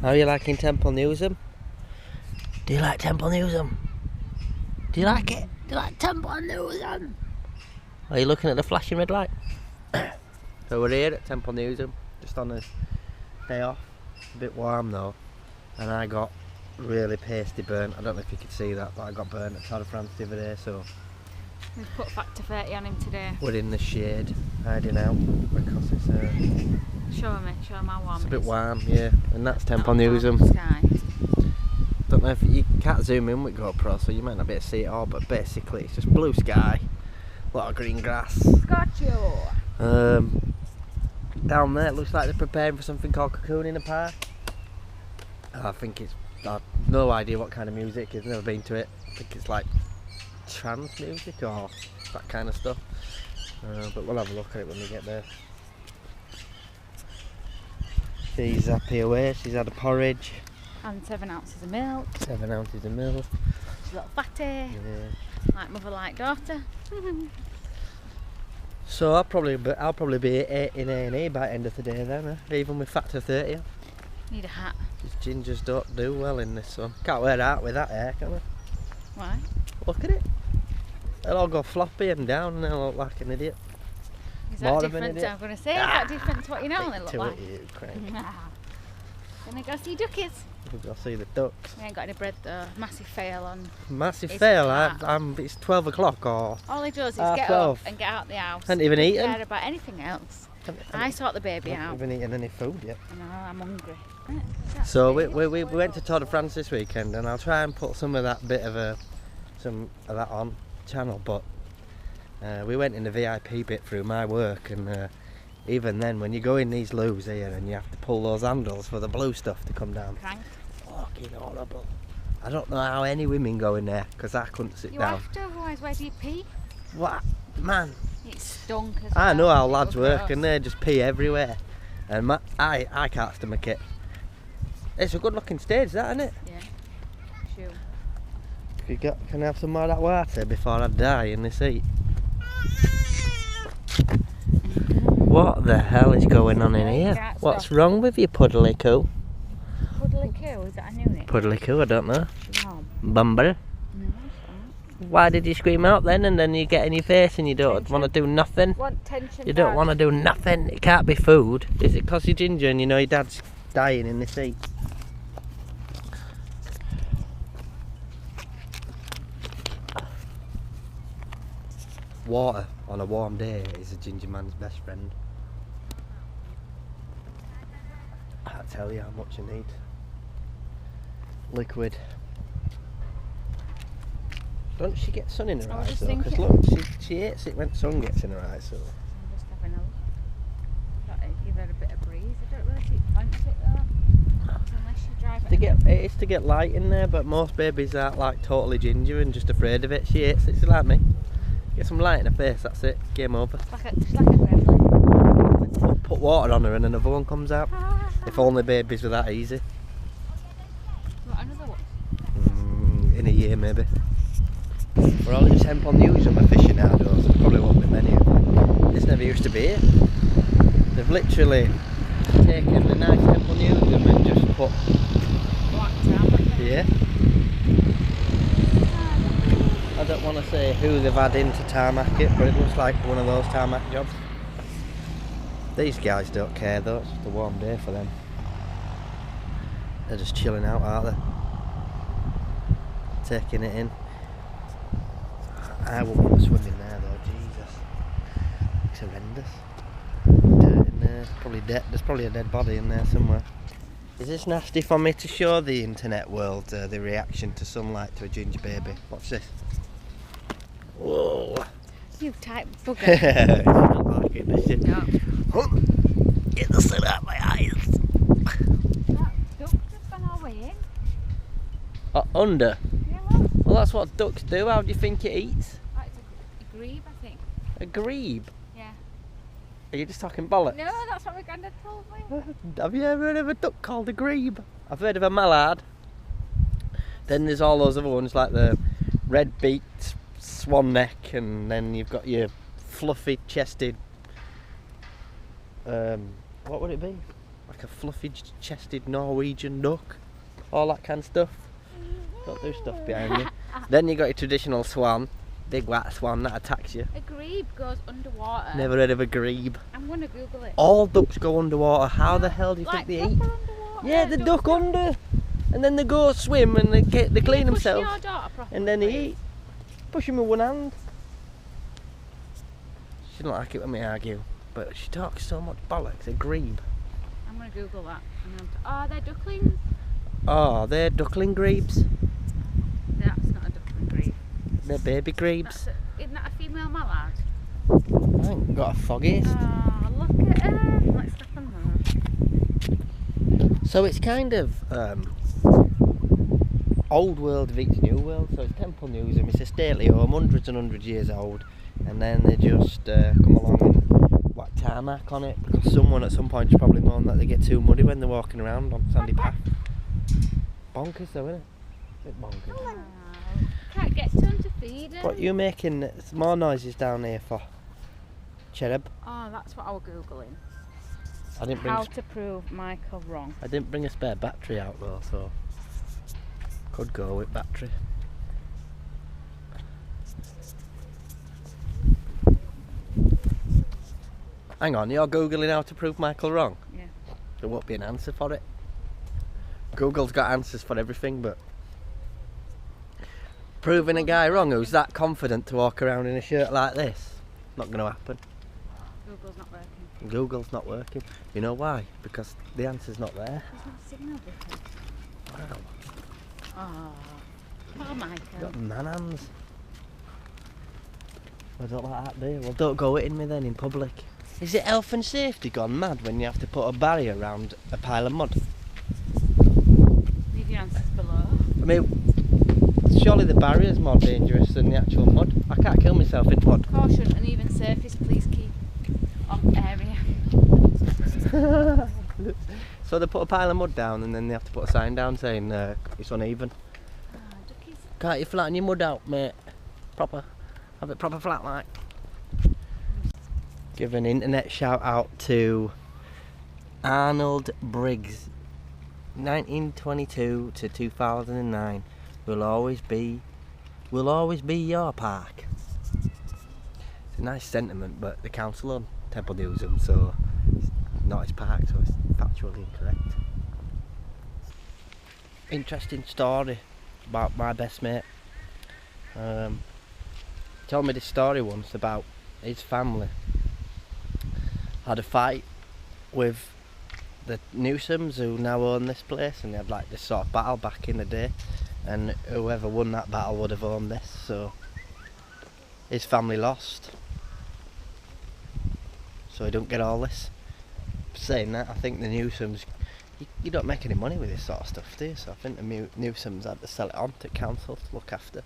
How are you liking Temple Newsam? Do you like Temple Newsam? Do you like it? Do you like Temple Newsam? Are you looking at the flashing red light? So we're here at Temple Newsam, just on a day off. A bit warm though, and I got really pasty burnt. I don't know if you could see that, but I got burnt at Tour de France the other day, so we've put Factor 30 on him today. We're in the shade, hiding out, because it's show him how warm it's a bit is. warm, yeah, and that's Temple Newsam. Sky. Don't know if you can't zoom in with GoPro, so you might not be able to see it all, but basically it's just blue sky, a lot of green grass. Got you. Down there it looks like they're preparing for something called Cocoon in the Park. I think it's, I've no idea what kind of music, I've never been to it. I think it's like trance music or that kind of stuff. But we'll have a look at it when we get there. She's happy away, she's had a porridge. And 7 ounces of milk. 7 ounces of milk. She's a little fatty. Yeah. Like mother, like daughter. So I'll probably be in A&E by the end of the day then, even with Factor 30. Need a hat. Because gingers don't do well in this sun. Can't wear that with that hair, can I? Why? Look at it. They'll all go floppy and down and they'll look like an idiot. Is that different? I'm going to say, is that different to what you normally look like? You crank. Gonna go see duckies. We'll see the ducks. We ain't got any bread though. Massive fail on. Massive fail. It's 12 o'clock or. All he does is get 12. up and get out the house. Hadn't even eaten. Care about anything else. I sort the baby out. Haven't even eaten any food yet. I know, I'm hungry. So we went to Tour de France this weekend, and I'll try and put some of that that on channel. But we went in the VIP bit through my work, and even then, when you go in these loos here and you have to pull those handles for the blue stuff to come down. Cranked. Fucking horrible. I don't know how any women go in there, because I couldn't sit down. You have to, otherwise where do you pee? What? Man. It stunk as well. I know how lads work and they just pee everywhere. And I can't stomach it. It's a good looking stage, that, isn't it? Yeah. Sure. Can I have some more of that water before I die in this heat? What the hell is going on in here? What's wrong with you, puddly coo? Puddly coo, is that a new name? Puddly coo, I don't know. No. Bumble. No, Why did you scream out then, and then you get in your face and you don't want to do nothing? Want tension. You don't want to do nothing. It can't be food. Is it because you're ginger and you know your dad's dying in this heat? Water on a warm day is a ginger man's best friend. I can't tell you how much you need. Liquid. Don't she get sun in her eyes though? Because look, she hates it when sun gets in her eyes. So. I'm just having a look. Give her a bit of breeze. I don't really see points it though. Unless you drive it. It is to get light in there, but most babies aren't like totally ginger and just afraid of it. She hates it. She's like me. Get some light in her face, that's it. Game over. She's like a gremlin. Put water on her and another one comes out. If only babies were that easy. What, another one? In a year maybe. We're all in Temple Newsam aficionados. There probably won't be many of them. This never used to be here. They've literally taken the nice Temple Newsam and just put... Black tarmac. Yeah. I don't want to say who they've had in to tarmac it, but it looks like one of those tarmac jobs. These guys don't care though, it's just a warm day for them. They're just chilling out, aren't they? Taking it in. I wouldn't want to swim in there though, Jesus. It's horrendous. Dirt in there, there's probably a dead body in there somewhere. Is this nasty for me to show the internet world the reaction to sunlight to a ginger baby? Watch this. Whoa. You tight bugger. It's not like it, is it? No. Get the sun out of my eyes. That duck's just gone all the way in. Under? Yeah, look. Well, that's what ducks do. How do you think it eats? Oh, it's a grebe, I think. A grebe? Yeah. Are you just talking bollocks? No, that's what my granddad told me. Have you ever heard of a duck called a grebe? I've heard of a mallard. Then there's all those other ones like the red-beaked swan neck, and then you've got your fluffy chested what would it be? like a fluffy chested Norwegian duck, all that kind of stuff. Don't do stuff behind me. Then you got your traditional swan, big white swan that attacks you. A grebe goes underwater. Never heard of a grebe. I'm gonna Google it. All ducks go underwater. How the hell do you Like think they eat? underwater? Yeah, the duck under, and then they go swim and they clean themselves, Your daughter properly, and then they please? eat. Push him with one hand. She don't like it when we argue, but she talks so much bollocks. A grebe. I'm gonna Google that. Oh, they're ducklings. Oh, they're duckling grebes. That's not a duckling grebe. They're baby grebes. Isn't that a female mallard? I ain't got a foggiest. Oh, look at her. Let's step on her. So it's kind of old world meets new world. So it's Temple Newsam. It's a stately home, hundreds and hundreds of years old, and then they just come along and whack tarmac on it because someone at some point has probably moaned that they get too muddy when they're walking around on sandy path. Bonkers though, isn't it? A bit bonkers. Oh, can't get to them to feed them. What are you making more noises down here for? Cherub? Oh, that's what I was Googling. I didn't bring How to prove Michael wrong. I didn't bring a spare battery out though, so could go with battery. Hang on, you're Googling how to prove Michael wrong? Yeah. There won't be an answer for it. Google's got answers for everything, but proving a guy wrong who's that confident to walk around in a shirt like this, not going to happen. Google's not working. Google's not working. You know why? Because the answer's not there. There's no signal button. Wow. Oh, poor Michael. Got man hands. I don't like that, do you? Well, don't go hitting me then in public. Is it health and safety gone mad when you have to put a barrier around a pile of mud? Leave your answers below. I mean, surely the barrier's more dangerous than the actual mud. I can't kill myself in mud. Caution, uneven surface, please keep off area. So they put a pile of mud down and then they have to put a sign down saying it's uneven. Ah, duckies. Can't you flatten your mud out, mate? Proper. Have it proper flat like. Give an internet shout out to Arnold Briggs. 1922 to 2009 will always be your park. It's a nice sentiment, but the council on Temple Newsam, so it's not his park, so it's factually incorrect. Interesting story about my best mate. He told me this story once about his family had a fight with the Newsams who now own this place, and they had like this sort of battle back in the day, and whoever won that battle would have owned this, so his family lost, so he don't get all this. Saying that, I think the Newsams, you don't make any money with this sort of stuff, do you? So I think the Newsams had to sell it on to council to look after.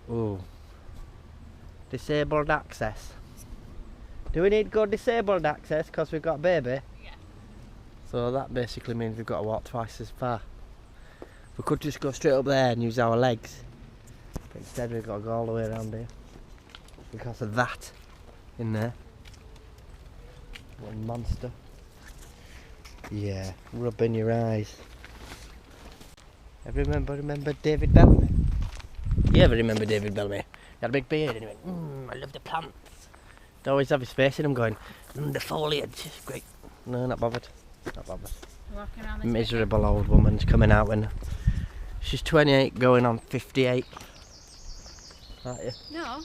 Ooh. Disabled access. Do we need good disabled access because we've got a baby? Yeah. So that basically means we've got to walk twice as far. We could just go straight up there and use our legs, but instead we've got to go all the way around here because of that in there. What a monster. Yeah, rubbing your eyes. Ever remember David Bellamy? You ever remember David Bellamy? He had a big beard and he went, I love the plants. He'd always have his face in them going, the foliage, it's great. No, not bothered. Not bothered. Walking around this Miserable old woman's coming out when she's 28 going on 58. Aren't you? No.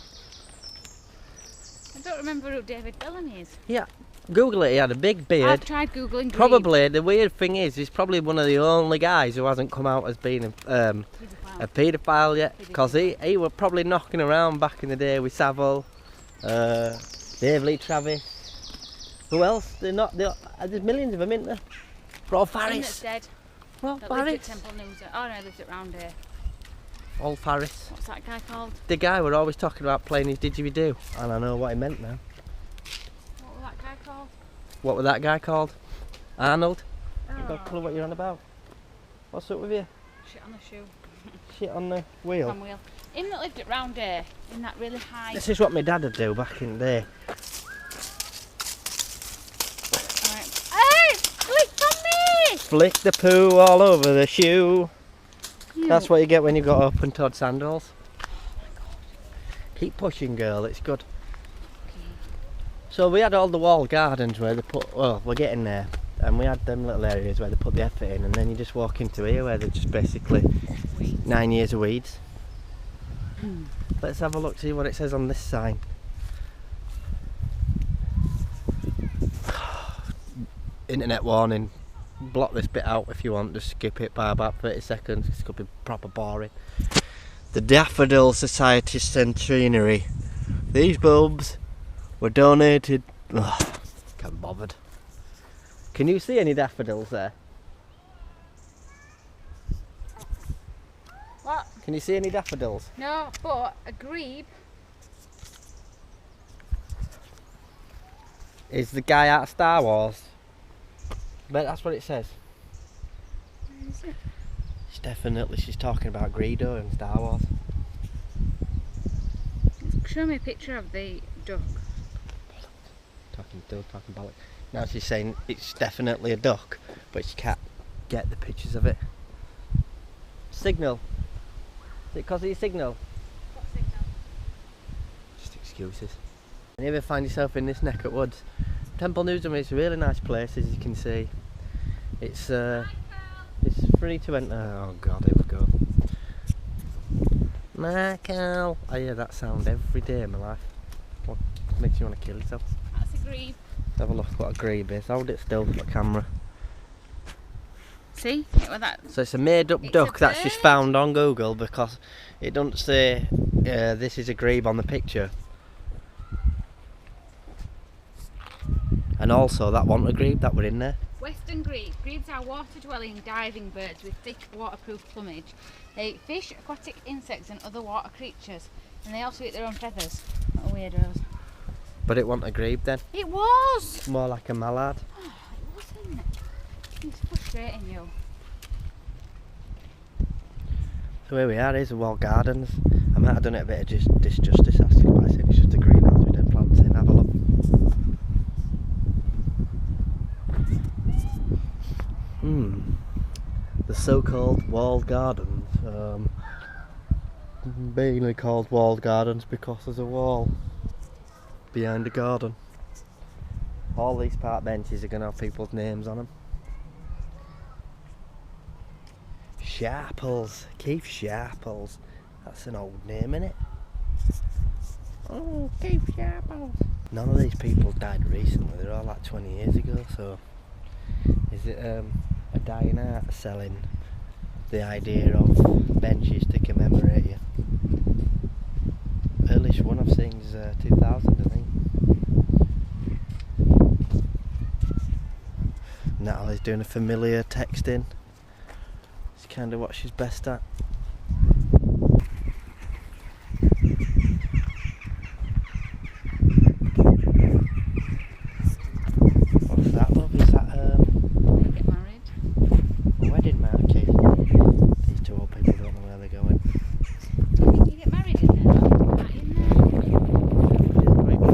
I don't remember who David Bellamy is. Yeah. Google it, he had a big beard. I've tried Googling grebe. Probably, the weird thing is, he's probably one of the only guys who hasn't come out as being a paedophile yet, because he were probably knocking around back in the day with Savile, Dave Lee Travis. Who else? There's millions of them, isn't there? Rolf That's Harris. dead. Rolf That lived at Harris. Temple Newsam. Oh no, he lives around here. Rolf Harris. What's that guy called? The guy we're always talking about playing his didgeridoo, and I know what he meant now. What was that guy called? What was that guy called? Arnold? Oh. You got a clue what you're on about? What's up with you? Shit on the shoe. Shit on the wheel. Fan wheel. Him that lived at round here, in that really high. This is what my dad would do back in the day. Right. Hey! flick the poo all over the shoe. Ew. That's what you get when you got open toed sandals. Keep pushing, girl, it's good. So we had all the walled gardens where they put, well, we're getting there, and we had them little areas where they put the effort in, and then you just walk into here where they're just basically 9 years of weeds. Let's have a look, see what it says on this sign. Internet warning, block this bit out if you want, just skip it by about 30 seconds, it's going to be proper boring. The Daffodil Society Centenary. These bulbs were donated. Ugh, can't be bothered. Can you see any daffodils there? What? Can you see any daffodils? No, but a grebe. Is the guy out of Star Wars? But that's what it says. Where is it? She's talking about Greedo and Star Wars. Show me a picture of the duck. Talking bollock. Now she's saying it's definitely a duck, but she can't get the pictures of it. Signal. Is it because of your signal? What signal? Just excuses. And you ever find yourself in this neck of woods? Temple Newsam is a really nice place, as you can see. It's free to enter. Oh god, here we go. Michael! I hear that sound every day in my life. What makes you want to kill yourself? That's a grebe. Let's have a look what a grebe is. Hold it still for the camera. See? What that? So it's a made up It's duck a that's just bird. found on Google because it doesn't say this is a grebe on the picture. And also that wasn't a grebe that were in there. Western grebe. Grebes are water-dwelling diving birds with thick waterproof plumage. They eat fish, aquatic insects and other water creatures. And they also eat their own feathers. What weirdos. But it wasn't a grebe then. It was! More like a mallard. Oh, it wasn't. It's frustrating you. So here we are, here's the walled gardens. I might have done it a bit of disjustice actually by saying it's just a greenhouse with dead plants in. Have a look. The so-called walled gardens. Mainly called walled gardens because there's a wall behind the garden. All these park benches are going to have people's names on them. Sharples, Keith Sharples. That's an old name, innit? Oh, Keith Sharples. None of these people died recently, they're all like 20 years ago, so is it a dying art selling the idea of benches to commemorate you? Earliest one I've seen is 2000, I think. Natalie's doing a familiar texting. It's kind of what she's best at. What's that, love? Is that Get married. a wedding marquee? These two old people don't know where they're going. Can you get married in there? Not in there.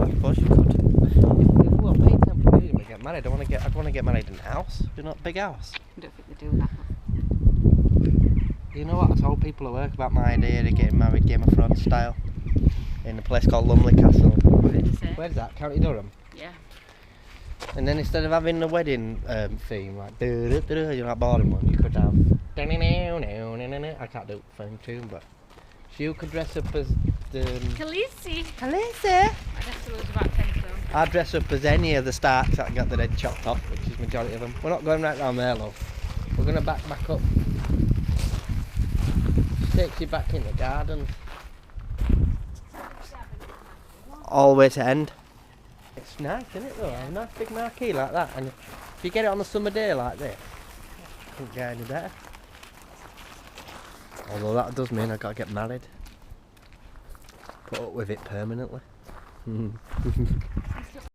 I suppose you could. If we want to pay Temple Newsam to get married, I'd want to get married in a house. Do you know, a big house. I don't think they do that. You know what? I told people at work about my idea of getting married Game of Thrones style in a place called Lumley Castle. What did you say? Where's that? County Durham. Yeah. And then instead of having the wedding theme like you know, that boring one, you could have I can't do the theme tune, but so you could dress up as the Khaleesi. Khaleesi. I guess there was about 10 stone. I'd dress up as any of the Starks that got their head chopped off, which is majority of them. We're not going right round there, love. We're going to back up. Takes you back in the garden. All the way to end. It's nice, isn't it though? A nice big marquee like that, and if you get it on a summer day like this, couldn't get any better. Although that does mean I've got to get married. Put up with it permanently.